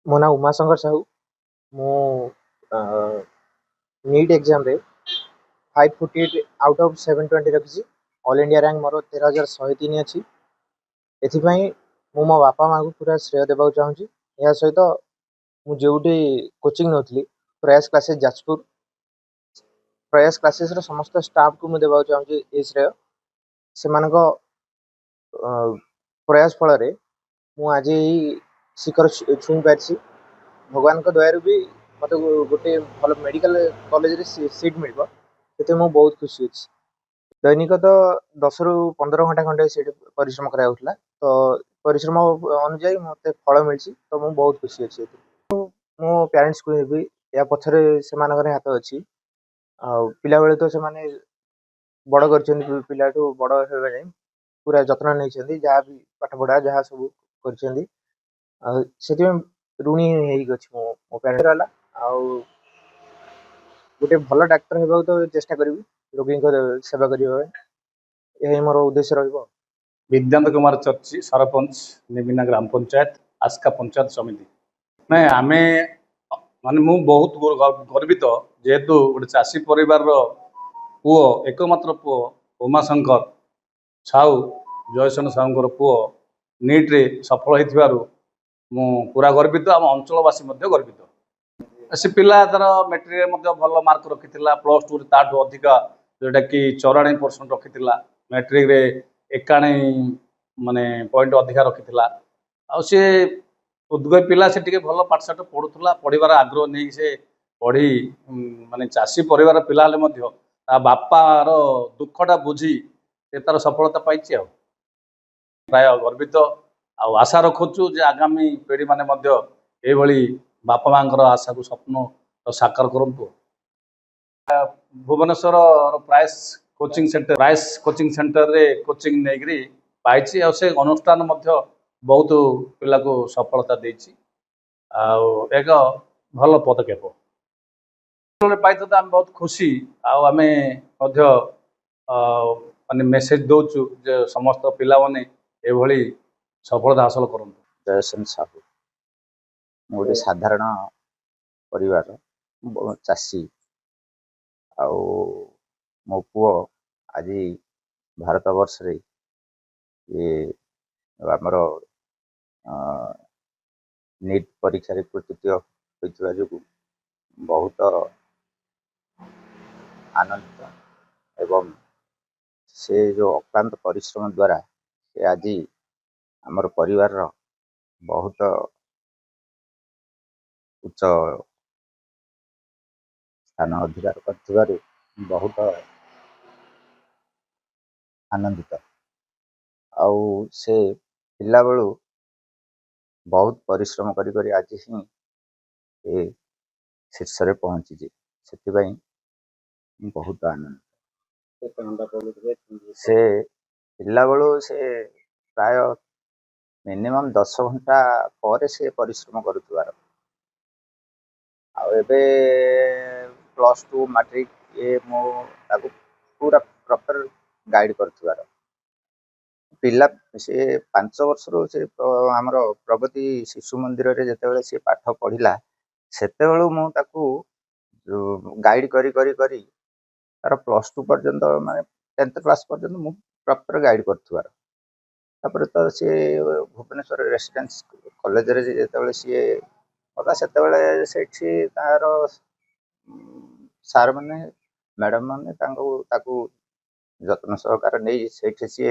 मो ना उमाशंकर साहू। मु नीट एग्जाम रे 548 आउट ऑफ 720 रखी। ऑल इंडिया रैंक मोर 13,103 अच्छी। एथिपाई मो बापा माँ को पूरा श्रेय देवा चाहूँगी। यह सहित मुझे कोचिंग नौली प्रयास क्लासेस जाजपुर। प्रयास क्लासेस समस्त स्टाफ को मुझे देवा चाहूँगी ये श्रेय। से प्रयास फल आज शिखर छुई पारी। भगवान दयारू भी मत गोटे भल मेडिकल कॉलेज सीट मिल बहुत खुशी अच्छी। दैनिक तो 10 ରୁ 15 घंटा खंडे से परिश्रम कराला। तो परिश्रम अनुजाई मत फल मिली तो मुझे बहुत खुशी अच्छी। मो पेरेंट्स को भी या पछरे से हाथ अच्छी। पिला बेले तो से बड़ कर पिला बड़ होगा पूरा जत्न नहीं जहाँ भी पाठ पढ़ा जहाँ सब कर ऋणी मो पेरेंट्स रहा। गोटे भल डाक्टर होगा तो चेष्टा करी रोगी सेवा करने। यही मोर उद्देश्य रहा। विद्यांत कुमार चर्ची सरपंच निबिना ग्राम पंचायत आस्का पंचायत समिति मैं आमे माने मु बहुत गर्वित जेहेतु गोटे चाषी परिवार पुओ एकमात्र पुओ उमाशंकर साहू जयसन साहूर पुओ नीट रे सफल हो पूरा गर्वित। आम अंचलवासी गर्वित। से पिला तार मैट्रिक भल मार्क रखी +2 ताठू अधिका जोटा कि 94% रखी मैट्रिक रे 91 माने पॉइंट अधिका रखी सी उद्गय पिला से टिके भल पाठशाठ पढ़ुला पढ़ार आग्रह नहीं से पढ़ी माने चाषी परिवार पिला बापार दुखटा बुझी से तार सफलता पाई। प्राय गर्वित आशा रखुचु जे आगामी पीढ़ी माने बापा माँ आशा को स्वप्न साकार करंतु। भुवनेश्वर प्राइस कोचिंग सेंटर रे कोचिंग नेग्री पाई से अनुष्ठान बहुत पिला को सफलता देछि। एक भल पदक्षेप पाई तो आम बहुत खुशी। आम माने मेसेज दौचु जे समस्त पिला माने एभली सफलता हासिल करूँ। जयसन साहू गोटे साधारण परिवार चाषी मो पुओ आज भारत वर्ष रे ये आमर नीट परीक्षा तृतीय होता जो बहुत आनंदित एवं से जो अक्लांत परिश्रम द्वारा से आज आमर परिवार बहुत उच्च स्थान अधिकार कर बहुत आनंदित। से पिला बेलू बहुत परिश्रम करी आज ही शीर्ष रे पहुंची से बहुत आनंद। से पिला बेलू से प्राय मिनिमम 10 घंटा पर से परिश्रम करुवार +2 मैट्रिक ये मो पूरा प्रॉपर गाइड कर पिला से 5 वर्ष रो से हमर प्रगति शिशु मंदिर रे जते से पाठ पढ़िला सेते बेलू मु ताकू गाइड करी करी करी तार +2 पर्यंत माने 10th क्लास पर्यंत मु प्रॉपर गाइड करथुवार। तापर तो सी भुवनेश्वर रेसिडेंस कॉलेज रे जते सी होता से तार सार मैंने मैडम मैंने जत्न सहकार नहीं सी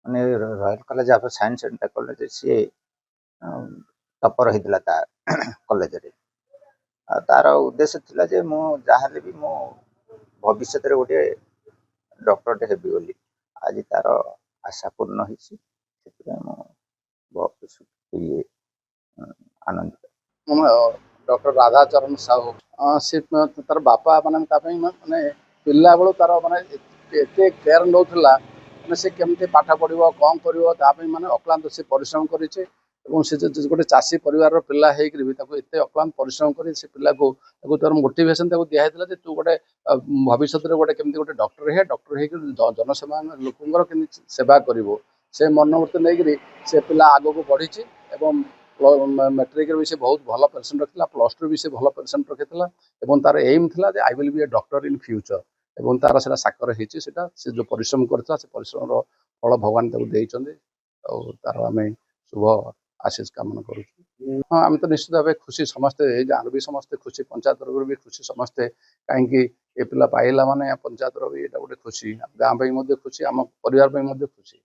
माने royal college of science and technology सी टपर होता कॉलेज रे। तार उद्देश्य थिला जे मु जहाँ भी मो भविष्य रे गोटे डॉक्टरटे हेबी बोली आज तार आशा पूर्ण होइछि बहुत आनंदित। डॉक्टर राधाचरण साहू सी तार बापा माने माने पिला बेलू तार माने एते केयर नौला माने से केमते पाठ पढ़िबो कौन करिवो तापई माने अक्लांत से परिश्रम करिছে এবং से गोटे चाषी परिवार पिला हेकरी भी ताको एते अक्लांत परिश्रम करी से पिला को तार मोटिवेशन ताको दिया हेतला जे तू गोटे भविष्य रे गोटे केमते गोटे डॉक्टर हे जनसेवा लोकंगर केमते सेवा करिवो से मनोवृत्ति नेकरी से पिला आगो को बढ़ी एवं ମେଟ୍ରିକରେ ବି ସେ ବହୁତ ଭଲ ପରସେଣ୍ଟ ରଖିଥିଲା, +2 ବି ସେ ଭଲ ପରସେଣ୍ଟ ରଖିଥିଲା ଏବଂ ତାର ଏଇମ୍ ଥିଲା ଯେ I will be A doctor in future ଏବଂ ତାର ସେଟା ସାକାର ହେଇଛି। ସେଟା ସେ ଯେଉଁ ପରିଶ୍ରମ କରିଥିଲା ସେ ପରିଶ୍ରମର ଫଳ ଭଗବାନ ତାକୁ ଦେଇଛନ୍ତି ଆଉ ତାର ଆମେ ଶୁଭ ଆଶିଷ କାମନା କରୁଛୁ। ହଁ ଆମେ ତ ନିଶ୍ଚିତ ଭାବେ ଖୁସି, ସମସ୍ତେ ଏଇ ଗାଁର ବି ସମସ୍ତେ ଖୁସି, ପଞ୍ଚାୟତ ତରଫରୁ ବି ଖୁସି ସମସ୍ତେ, କାହିଁକି ଏ ପିଲା ପାଇଲା ମାନେ ପଞ୍ଚାୟତର ବି ଏଇଟା ଗୋଟେ ଖୁସି, ଗାଁ ପାଇଁ ମଧ୍ୟ ଖୁସି, ଆମ ପରିବାର ପାଇଁ ମଧ୍ୟ ଖୁସି।